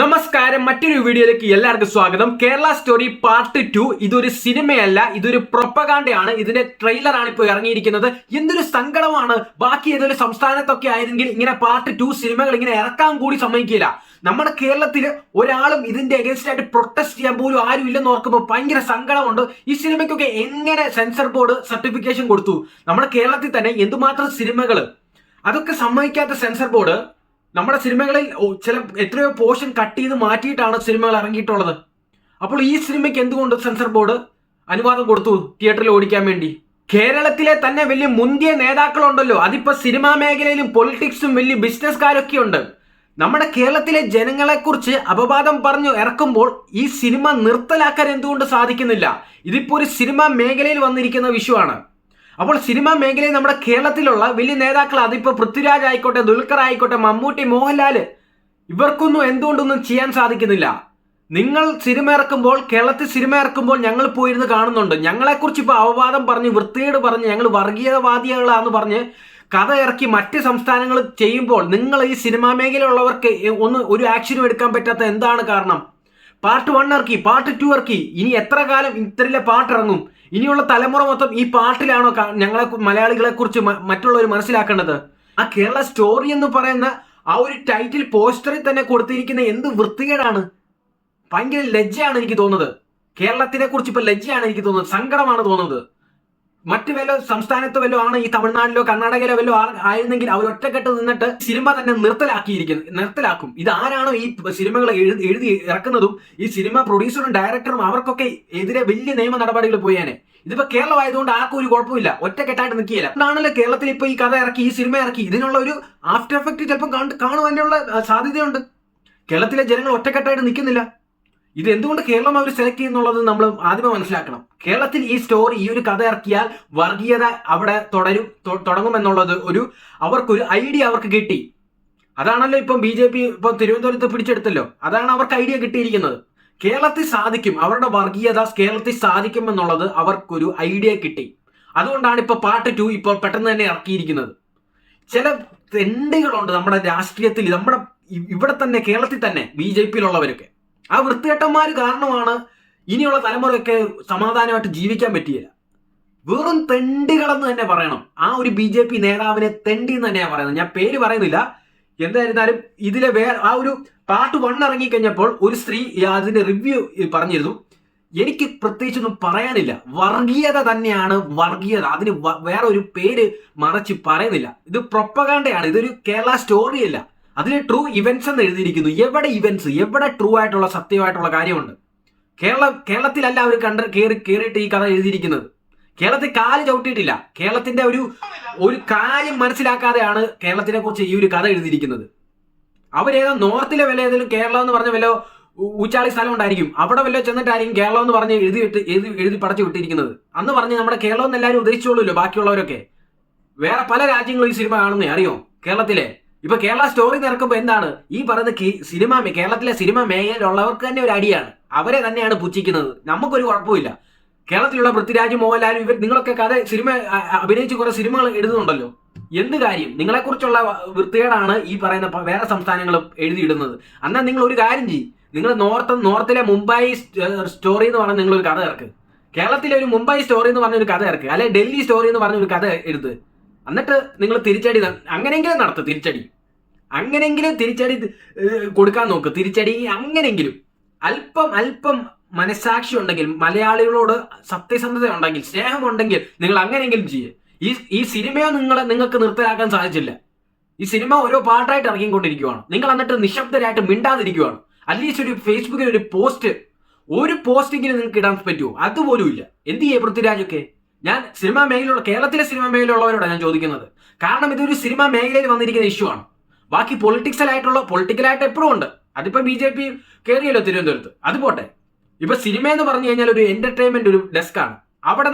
നമസ്കാരം, മറ്റൊരു വീഡിയോയിലേക്ക് എല്ലാവർക്കും സ്വാഗതം. Kerala story part 2. ഇതൊരു സിനിമയല്ല, ഇതൊരു പ്രൊപ്പഗാണ്ടയാണ്. ഇതിന്റെ ട്രെയിലറാണ് ഇപ്പോൾ ഇറങ്ങിയിരിക്കുന്നത്. എന്തൊരു സങ്കടമാണ്. ബാക്കി ഏതൊരു സംസ്ഥാനത്തൊക്കെ ആയിരുന്നെങ്കിൽ ഇങ്ങനെ പാർട്ട് 2 സിനിമകൾ ഇങ്ങനെ ഇറക്കാൻ കൂടി സമ്മതിക്കില്ല. നമ്മുടെ കേരളത്തിൽ ഒരാളും ഇതിന്റെ അഗേൻസ്റ്റ് ആയിട്ട് പ്രൊട്ടസ്റ്റ് ചെയ്യാൻ പോലും ആരും ഇല്ലെന്ന് ഓർക്കുമ്പോൾ ഭയങ്കര സങ്കടമുണ്ട്. ഈ സിനിമയ്ക്കൊക്കെ എങ്ങനെ സെൻസർ ബോർഡ് സർട്ടിഫിക്കേഷൻ കൊടുത്തു? നമ്മുടെ കേരളത്തിൽ തന്നെ എന്തുമാത്രം സിനിമകൾ അതൊക്കെ സമ്മതിക്കാത്ത സെൻസർ ബോർഡ് നമ്മുടെ സിനിമകളിൽ ചില എത്രയോ പോർഷൻ കട്ട് ചെയ്ത് മാറ്റിയിട്ടാണ് സിനിമകൾ ഇറങ്ങിയിട്ടുള്ളത്. അപ്പോൾ ഈ സിനിമയ്ക്ക് എന്തുകൊണ്ട് സെൻസർ ബോർഡ് അനുവാദം കൊടുത്തു തിയേറ്ററിൽ ഓടിക്കാൻ വേണ്ടി? കേരളത്തിലെ തന്നെ വലിയ മുന്തിയ നേതാക്കളുണ്ടല്ലോ, അതിപ്പോ സിനിമാ മേഖലയിലും പൊളിറ്റിക്സും വലിയ ബിസിനസ്സുകാരൊക്കെ ഉണ്ട്. നമ്മുടെ കേരളത്തിലെ ജനങ്ങളെക്കുറിച്ച് അപവാദം പറഞ്ഞു ഇറക്കുമ്പോൾ ഈ സിനിമ നിർത്തലാക്കാൻ എന്തുകൊണ്ട് സാധിക്കുന്നില്ല? ഇതിപ്പോ ഒരു സിനിമാ മേഖലയിൽ വന്നിരിക്കുന്ന വിഷയമാണ്. അപ്പോൾ സിനിമാ മേഖലയിൽ നമ്മുടെ കേരളത്തിലുള്ള വലിയ നേതാക്കൾ, അതിപ്പോ പൃഥ്വിരാജ് ആയിക്കോട്ടെ, ദുൽഖർ ആയിക്കോട്ടെ, മമ്മൂട്ടി, മോഹൻലാല്, ഇവർക്കൊന്നും എന്തുകൊണ്ടൊന്നും ചെയ്യാൻ സാധിക്കുന്നില്ല? നിങ്ങൾ സിനിമ ഇറക്കുമ്പോൾ, കേരളത്തിൽ സിനിമ ഇറക്കുമ്പോൾ ഞങ്ങൾ പോയിരുന്ന് കാണുന്നുണ്ട്. ഞങ്ങളെക്കുറിച്ച് ഇപ്പൊ അപവാദം പറഞ്ഞ് വൃത്തികേട് പറഞ്ഞ് ഞങ്ങൾ വർഗീയവാദികളാന്ന് പറഞ്ഞ് കഥ ഇറക്കി മറ്റ് സംസ്ഥാനങ്ങൾ ചെയ്യുമ്പോൾ നിങ്ങൾ ഈ സിനിമാ മേഖലയുള്ളവർക്ക് ഒരു ആക്ഷനും എടുക്കാൻ പറ്റാത്ത എന്താണ് കാരണം? പാർട്ട് 1 ഇറക്കി, പാർട്ട് 2 ഇറക്കി, ഇനി എത്ര കാലം ഇത്തരത്തിലെ പാട്ട് ഇറങ്ങും? ഇനിയുള്ള തലമുറ മൊത്തം ഈ പാട്ടിലാണോ ഞങ്ങളെ മലയാളികളെ കുറിച്ച് മറ്റുള്ളവർ മനസ്സിലാക്കേണ്ടത്? ആ കേരള സ്റ്റോറി എന്ന് പറയുന്ന ആ ഒരു ടൈറ്റിൽ പോസ്റ്ററിൽ തന്നെ കൊടുത്തിരിക്കുന്ന എന്ത് വൃത്തികേടാണ്! ഭയങ്കര ലജ്ജയാണ് എനിക്ക് തോന്നുന്നത്. കേരളത്തിനെ കുറിച്ച് ഇപ്പൊ ലജ്ജയാണ് എനിക്ക് തോന്നുന്നത്, സങ്കടമാണ് തോന്നുന്നത്. മറ്റു വല്ല സംസ്ഥാനത്തോ വല്ലോ ആണ്, ഈ തമിഴ്നാട്ടിലോ കർണാടകയിലോ വല്ലോ ആയിരുന്നെങ്കിൽ അവർ ഒറ്റക്കെട്ട് നിന്നിട്ട് സിനിമ തന്നെ നിർത്തലാക്കും. ഇതാരാണോ ഈ സിനിമകൾ എഴുതി ഇറക്കുന്നതും ഈ സിനിമ പ്രൊഡ്യൂസറും ഡയറക്ടറും അവർക്കൊക്കെ എതിരെ വലിയ നിയമ നടപടികൾ പോയാനെ. ഇതിപ്പോ കേരളം ആയതുകൊണ്ട് ആർക്കും ഒരു കുഴപ്പമില്ല, ഒറ്റക്കെട്ടായിട്ട് നിൽക്കില്ല. അതുകൊണ്ടാണല്ലോ കേരളത്തിൽ ഇപ്പൊ ഈ കഥ ഇറക്കി, ഈ സിനിമ ഇറക്കി. ഇതിനുള്ള ഒരു ആഫ്റ്റർ എഫക്ട് ചിലപ്പോൾ കാണുവാനുള്ള സാധ്യതയുണ്ട്. കേരളത്തിലെ ജനങ്ങൾ ഒറ്റക്കെട്ടായിട്ട് നിൽക്കുന്നില്ല. ഇത് എന്തുകൊണ്ട് കേരളം അവർ സെലക്ട് ചെയ്യുന്നുള്ളത് നമ്മൾ ആദ്യമേ മനസ്സിലാക്കണം. കേരളത്തിൽ ഈ സ്റ്റോറി, ഈ ഒരു കഥ ഇറക്കിയാൽ വർഗീയത അവിടെ തുടങ്ങുമെന്നുള്ളത് അവർക്കൊരു ഐഡിയ അവർക്ക് കിട്ടി. അതാണല്ലോ ഇപ്പം BJP ഇപ്പം തിരുവനന്തപുരത്ത് പിടിച്ചെടുത്തല്ലോ, അതാണ് അവർക്ക് ഐഡിയ കിട്ടിയിരിക്കുന്നത്. കേരളത്തിൽ സാധിക്കും, അവരുടെ വർഗീയത കേരളത്തിൽ സാധിക്കും എന്നുള്ളത് അവർക്കൊരു ഐഡിയ കിട്ടി. അതുകൊണ്ടാണ് ഇപ്പൊ പാർട്ട് 2 ഇപ്പോൾ പെട്ടെന്ന് തന്നെ ഇറക്കിയിരിക്കുന്നത്. ചില തെണ്ടുകളുണ്ട് നമ്മുടെ രാഷ്ട്രീയത്തിൽ, നമ്മുടെ ഇവിടെ തന്നെ കേരളത്തിൽ തന്നെ BJPയിലുള്ളവരൊക്കെ. ആ വൃത്തികെട്ടന്മാർ കാരണമാണ് ഇനിയുള്ള തലമുറയൊക്കെ സമാധാനമായിട്ട് ജീവിക്കാൻ പറ്റിയില്ല. വെറും തെണ്ടികളെന്ന് തന്നെ പറയണം. ആ ഒരു BJP നേതാവിനെ തെണ്ടി എന്ന് തന്നെയാണ് പറയുന്നത്. ഞാൻ പേര് പറയുന്നില്ല. എന്തായിരുന്നാലും ഇതിലെ ആ ഒരു പാർട്ട് 1 ഇറങ്ങിക്കഴിഞ്ഞപ്പോൾ ഒരു സ്ത്രീ അതിന്റെ റിവ്യൂ പറഞ്ഞിരുന്നു. എനിക്ക് പ്രത്യേകിച്ചൊന്നും പറയാനില്ല. വർഗീയത തന്നെയാണ് വർഗീയത, അതിന് വേറെ ഒരു പേര് മറച്ച് പറയുന്നില്ല. ഇത് പ്രൊപ്പഗാണ്ടയാണ്, ഇതൊരു കേരള സ്റ്റോറി അല്ല. അതിൽ ട്രൂ ഇവന്റ്സ് എന്ന് എഴുതിയിരിക്കുന്നു. എവിടെ ഇവന്റ്സ്, എവിടെ ട്രൂ ആയിട്ടുള്ള സത്യമായിട്ടുള്ള കാര്യമുണ്ട്? കേരളത്തിലല്ല അവർ കേറിയിട്ട് ഈ കഥ എഴുതിയിരിക്കുന്നത്. കേരളത്തിൽ കാല് ചവിട്ടിയിട്ടില്ല. കേരളത്തിന്റെ ഒരു കാര്യം മനസ്സിലാക്കാതെയാണ് കേരളത്തിനെ കുറിച്ച് ഈ ഒരു കഥ എഴുതിയിരിക്കുന്നത്. അവരേതോ നോർത്തിലെ വല്ല ഏതെങ്കിലും കേരളം എന്ന് പറഞ്ഞ വല്ല ഊച്ചാളി സ്ഥലം ഉണ്ടായിരിക്കും, അവിടെ വല്ല ചെന്നിട്ടായിരിക്കും കേരളം എന്ന് പറഞ്ഞ് എഴുതി പടച്ചു വിട്ടിരിക്കുന്നത്. അന്ന് പറഞ്ഞ് നമ്മുടെ കേരളം എന്ന് എല്ലാവരും ഉദ്ദേശിച്ചോളൂല്ലോ ബാക്കിയുള്ളവരൊക്കെ. വേറെ പല രാജ്യങ്ങളും ഈ സിനിമ കാണുന്നേ അറിയോ? കേരളത്തിലെ ഇപ്പൊ കേരള സ്റ്റോറി നിറക്കുമ്പോൾ എന്താണ് ഈ പറയുന്ന കേരളത്തിലെ സിനിമ മേഖലയിലുള്ളവർക്ക് തന്നെ ഒരു അടിയാണ്. അവരെ തന്നെയാണ് പുച്ഛിക്കുന്നത്. നമുക്കൊരു കുഴപ്പമില്ല. കേരളത്തിലുള്ള പൃഥ്വിരാജ്, മോഹൻലാൽ, നിങ്ങളൊക്കെ സിനിമ അഭിനയിച്ച് കുറെ സിനിമകൾ എഴുതുന്നുണ്ടല്ലോ. എന്ത് കാര്യം? നിങ്ങളെക്കുറിച്ചുള്ള വൃത്തികേടാണ് ഈ പറയുന്ന വേറെ സംസ്ഥാനങ്ങളും എഴുതിയിടുന്നത്. എന്നാൽ നിങ്ങൾ ഒരു കാര്യം ചെയ്യും, നിങ്ങൾ നോർത്തിലെ മുംബൈ സ്റ്റോറി എന്ന് പറഞ്ഞ നിങ്ങളൊരു കഥ ഇറക്ക്. കേരളത്തിലെ ഒരു മുംബൈ സ്റ്റോറി എന്ന് പറഞ്ഞൊരു കഥ ഇറക്ക്, അല്ലെ ഡൽഹി സ്റ്റോറി എന്ന് പറഞ്ഞൊരു കഥ എഴുത്. എന്നിട്ട് നിങ്ങൾ തിരിച്ചടി അങ്ങനെയെങ്കിലും നടത്തും. അങ്ങനെയെങ്കിലും തിരിച്ചടി കൊടുക്കാൻ നോക്ക്. തിരിച്ചടി അങ്ങനെയെങ്കിലും അല്പം മനസാക്ഷി ഉണ്ടെങ്കിൽ, മലയാളികളോട് സത്യസന്ധത ഉണ്ടെങ്കിൽ, സ്നേഹമുണ്ടെങ്കിൽ നിങ്ങൾ അങ്ങനെയെങ്കിലും ചെയ്യുക. ഈ സിനിമയോ നിങ്ങൾക്ക് നിർത്തലാക്കാൻ സാധിച്ചില്ല. ഈ സിനിമ ഓരോ പാർട്ടായിട്ട് ഇറങ്ങിക്കൊണ്ടിരിക്കുകയാണ്. നിങ്ങൾ എന്നിട്ട് നിശബ്ദരായിട്ട് മിണ്ടാതിരിക്കുകയാണ്. അറ്റ്ലീസ്റ്റ് ഒരു ഫേസ്ബുക്കിൽ ഒരു പോസ്റ്റെങ്കിലും നിങ്ങൾക്ക് ഇടാൻ പറ്റുമോ? അതുപോലും ഇല്ല. എന്ത് ചെയ്യേ പൃഥ്വിരാജൊക്കെ? ഞാൻ കേരളത്തിലെ സിനിമാ മേഖലയുള്ളവരോടാണ് ഞാൻ ചോദിക്കുന്നത്. കാരണം ഇതൊരു സിനിമാ മേഖലയിൽ വന്നിരിക്കുന്ന ഇഷ്യൂ ആണ്. ബാക്കി പൊളിറ്റിക്കലായിട്ട് എപ്പോഴും ഉണ്ട്. അതിപ്പോ BJP കയറിയല്ലോ തിരുവനന്തപുരത്ത്, അത് പോട്ടെ. ഇപ്പൊ സിനിമ എന്ന് പറഞ്ഞു കഴിഞ്ഞാൽ ഒരു എന്റർടൈൻമെന്റ്, ഒരു ഡെസ്കാണ്. അവിടെ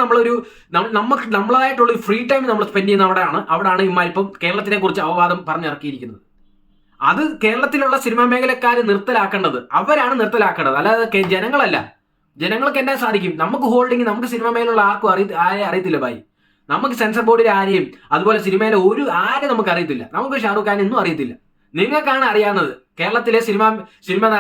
നമ്മളായിട്ടുള്ള ഒരു ഫ്രീ ടൈം നമ്മൾ സ്പെൻഡ് ചെയ്യുന്ന അവിടെയാണ് ഇപ്പം കേരളത്തിനെ കുറിച്ച് അപവാദം പറഞ്ഞിറക്കിയിരിക്കുന്നത്. അത് കേരളത്തിലുള്ള സിനിമാ മേഖലക്കാർ നിർത്തലാക്കേണ്ടത്, അവരാണ് നിർത്തലാക്കേണ്ടത്, അല്ലാതെ ജനങ്ങളല്ല. ജനങ്ങൾക്ക് എന്നാ സാധിക്കും? നമുക്ക് ഹോൾഡിങ്, നമുക്ക് സിനിമ മേലുള്ള ആർക്കും അറിയത്തില്ല ഭായി. നമുക്ക് സെൻസർ ബോർഡിലെ ആരെയും, അതുപോലെ സിനിമയിലെ ആരെ നമുക്ക് അറിയത്തില്ല. നമുക്ക് ഷാറൂഖ് ഖാൻ ഒന്നും അറിയത്തില്ല. നിങ്ങൾക്കാണ് അറിയാവുന്നത്. കേരളത്തിലെ സിനിമ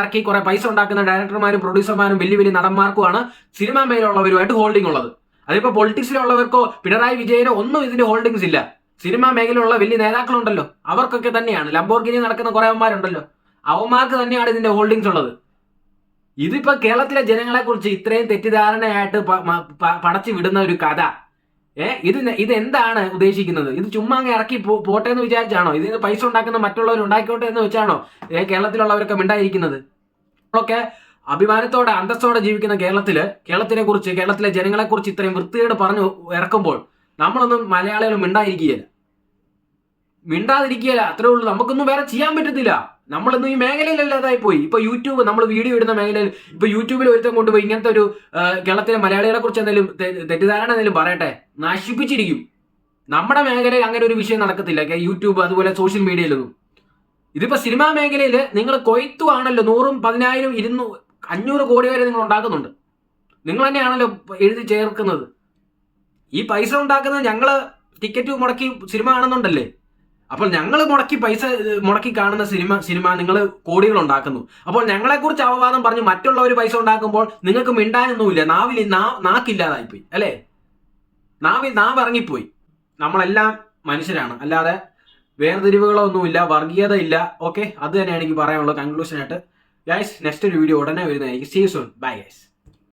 ഇറക്കി കുറെ പൈസ ഉണ്ടാക്കുന്ന ഡയറക്ടർമാരും പ്രൊഡ്യൂസർമാരും വലിയ വലിയ നടന്മാർക്കുമാണ് സിനിമാ മേഖലയുള്ളവരുമായിട്ട് ഹോൾഡിംഗ് ഉള്ളത്. അതിപ്പോ പൊളിറ്റിക്സിലുള്ളവർക്കോ പിണറായി വിജയനോ ഒന്നും ഇതിന്റെ ഹോൾഡിംഗ്സ് ഇല്ല. സിനിമാ മേഖലയിലുള്ള വലിയ നേതാക്കളുണ്ടല്ലോ, അവർക്കൊക്കെ തന്നെയാണ്. ലംബോർഗിനി നടക്കുന്ന കുറെ അവന്മാരുണ്ടല്ലോ, അവന്മാർക്ക് തന്നെയാണ് ഇതിന്റെ ഹോൾഡിംഗ്സ് ഉള്ളത്. ഇതിപ്പോ കേരളത്തിലെ ജനങ്ങളെ കുറിച്ച് ഇത്രയും തെറ്റിദ്ധാരണയായിട്ട് പടച്ചു വിടുന്ന ഒരു കഥ, ഇത് എന്താണ് ഉദ്ദേശിക്കുന്നത്? ഇത് ചുമ്മാ അങ്ങ് ഇറക്കി പോട്ടെ എന്ന് വിചാരിച്ചാണോ? ഇതിന് പൈസ ഉണ്ടാക്കുന്ന മറ്റുള്ളവർ ഉണ്ടാക്കിക്കോട്ടെ എന്ന് വെച്ചാണോ കേരളത്തിലുള്ളവരൊക്കെ മിണ്ടായിരിക്കുന്നത്? ഒക്കെ അഭിമാനത്തോടെ അന്തസ്സോടെ ജീവിക്കുന്ന കേരളത്തിനെ കുറിച്ച്, കേരളത്തിലെ ജനങ്ങളെ കുറിച്ച് ഇത്രയും വൃത്തിയോട് പറഞ്ഞു ഇറക്കുമ്പോൾ നമ്മളൊന്നും മലയാളികൾ മിണ്ടാതിരിക്കുകയല്ല. അത്രേ ഉള്ളൂ. നമുക്കൊന്നും വേറെ ചെയ്യാൻ പറ്റത്തില്ല. നമ്മളൊന്നും ഈ മേഖലയിലല്ലാതായി പോയി. ഇപ്പൊ യൂട്യൂബ്, നമ്മൾ വീഡിയോ ഇടുന്ന മേഖലയിൽ ഇപ്പൊ യൂട്യൂബിൽ ഒരുത്തം കൊണ്ടുപോയി ഇങ്ങനത്തെ ഒരു കേരളത്തിലെ മലയാളികളെ കുറിച്ച് എന്തെങ്കിലും തെറ്റിദ്ധാരണ എന്തെങ്കിലും പറയട്ടെ, നശിപ്പിച്ചിരിക്കും. നമ്മുടെ മേഖലയിൽ അങ്ങനെ ഒരു വിഷയം നടക്കത്തില്ല. യൂട്യൂബ് അതുപോലെ സോഷ്യൽ മീഡിയയിലൊന്നും. ഇതിപ്പോ സിനിമാ മേഖലയിൽ നിങ്ങൾ കൊയ്ത്തുവാണല്ലോ. 100, 10,000, 200, 500 കോടി വരെ നിങ്ങൾ ഉണ്ടാക്കുന്നുണ്ട്. നിങ്ങൾ തന്നെയാണല്ലോ എഴുതി ചേർക്കുന്നത്. ഈ പൈസ ഉണ്ടാക്കുന്നത് ഞങ്ങള് ടിക്കറ്റ് മുടക്കി സിനിമ കാണുന്നുണ്ടല്ലേ. അപ്പോൾ ഞങ്ങൾ പൈസ മുടക്കി കാണുന്ന സിനിമ നിങ്ങൾ കോടികൾ ഉണ്ടാക്കുന്നു. അപ്പോൾ ഞങ്ങളെ കുറിച്ച് അപവാദം പറഞ്ഞ് മറ്റുള്ളവർ പൈസ ഉണ്ടാക്കുമ്പോൾ നിങ്ങൾക്ക് മിണ്ടാനൊന്നുമില്ല. നാക്കില്ലാതായിപ്പോയി അല്ലേ? നാവ് ഇറങ്ങിപ്പോയി. നമ്മളെല്ലാം മനുഷ്യരാണ്, അല്ലാതെ വേർതിരിവുകളൊന്നുമില്ല, വർഗീയത ഇല്ല. ഓക്കെ, അത് തന്നെയാണ് എനിക്ക് പറയാനുള്ളത് കൺക്ലൂഷൻ ആയിട്ട്. ഗൈസ്, നെക്സ്റ്റ് ഒരു വീഡിയോ ഉടനെ വരുന്നതായിരിക്കും. See you soon. Bye guys.